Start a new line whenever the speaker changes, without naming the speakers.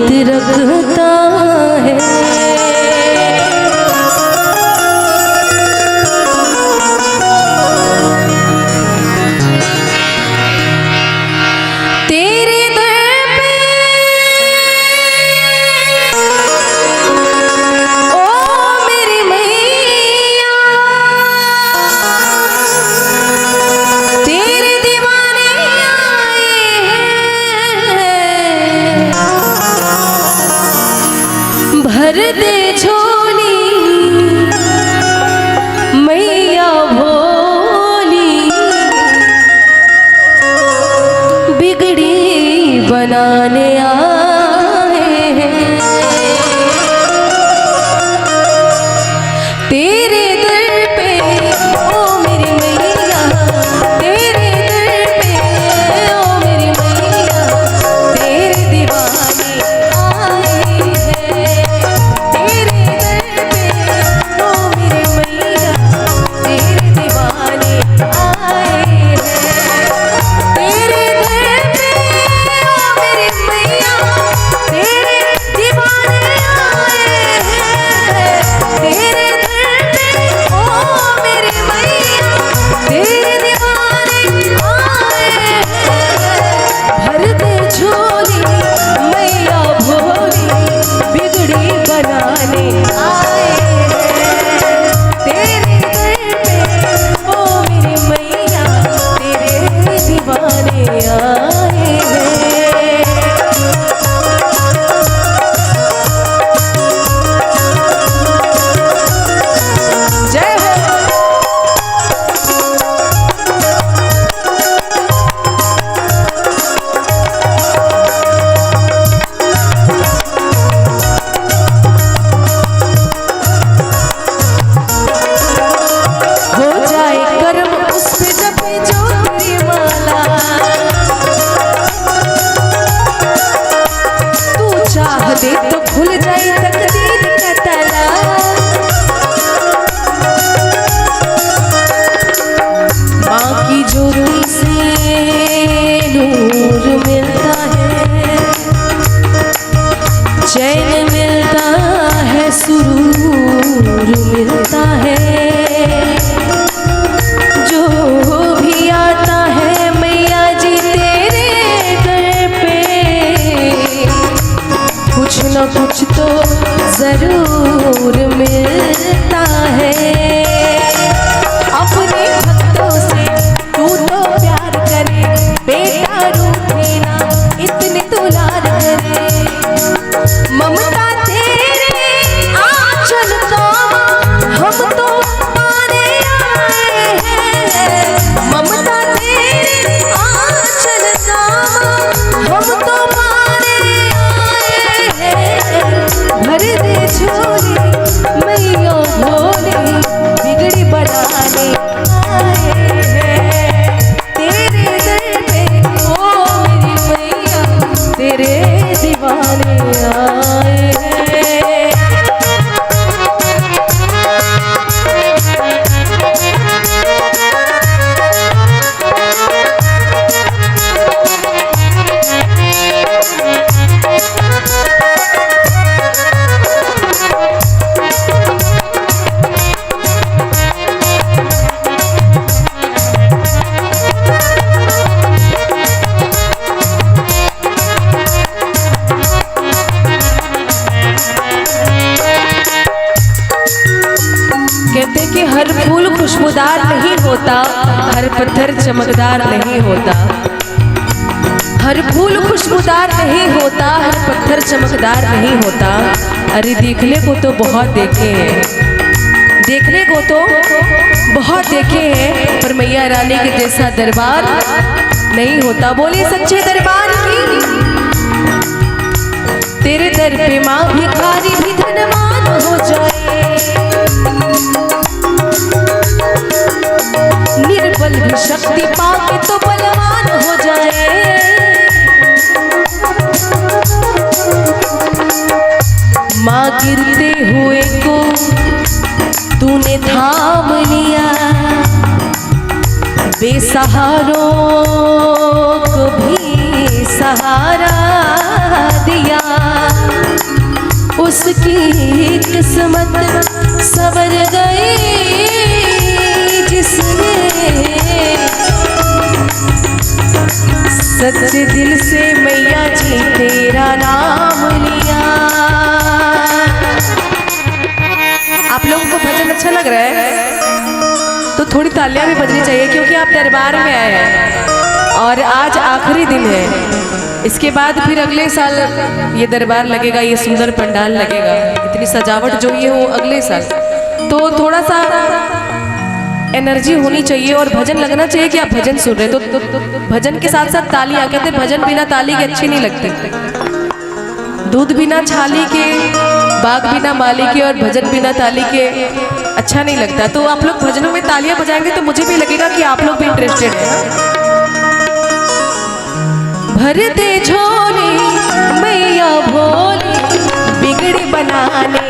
उम्मीद रखता है। भर दे झोली मैया भोली, बिगड़ी बनाने आए हैं। तेरे दर पे ओ मेरी मैया, तेरे दर पे ओ मेरी मैया, तेरे दीवाने आए हैं। तो खुल जाए तकदीर का ताला, माँ की ज्योति से नूर मिलता है, चैन मिलता है, सुरूर मिलता है। जो भी आता है मैया जी तेरे दर पे, कुछ न कुछ तो जरूर मिलता है। अपने भक्तों से तू तो प्यार करे, बेटा रूठे ना इतने दुलार करे। ममता तेरे आंचल का हम तो पाने आए हैं। ममता तेरे आंचल का हम तो भर दे झोली मैया भोली, बिगड़ी बनाने आए हैं। तेरे दर पे ओ मेरी मैया, तेरे दीवाने आए हैं। कहते कि हर फूल खुशबूदार नहीं होता, हर पत्थर चमकदार नहीं होता। हर फूल खुशबूदार नहीं होता, हर पत्थर चमकदार नहीं होता। अरे देखने को तो बहुत देखे हैं, देखने को तो बहुत देखे हैं, पर मैया रानी के जैसा दरबार नहीं होता। बोले सच्चे दरबार की। तेरे दर पे माँ भिखारी भी धनवान हो जाए, निर्बल भी शक्ति पाके तो बलवान हो जाए। माँ गिरते हुए को तूने थाम लिया, बेसहारों को भी सहारा दिया। किस्मत सवर गई जिसने सच्चे दिल से मैया जी तेरा नाम लिया। आप लोगों को भजन अच्छा लग रहा है तो थोड़ी तालियां भी बजनी चाहिए, क्योंकि आप दरबार में आए हैं और आज आखिरी दिन है। इसके बाद फिर अगले साल ये दरबार लगेगा, ये सुंदर पंडाल लगेगा, इतनी सजावट जो ये हो अगले साल। तो थोड़ा सा एनर्जी होनी चाहिए और भजन लगना चाहिए कि आप भजन सुन रहे तो भजन के साथ साथ तालियां। कहते भजन बिना ताली के अच्छी नहीं लगती। दूध बिना छाली के, बाग बिना माली के और भजन बिना ताली के अच्छा नहीं लगता। तो आप लोग भजनों में तालियां बजाएंगे तो मुझे भी लगेगा कि आप लोग भी इंटरेस्टेड हैं। भर दे झोली मैया भोली बिगड़ी बनाने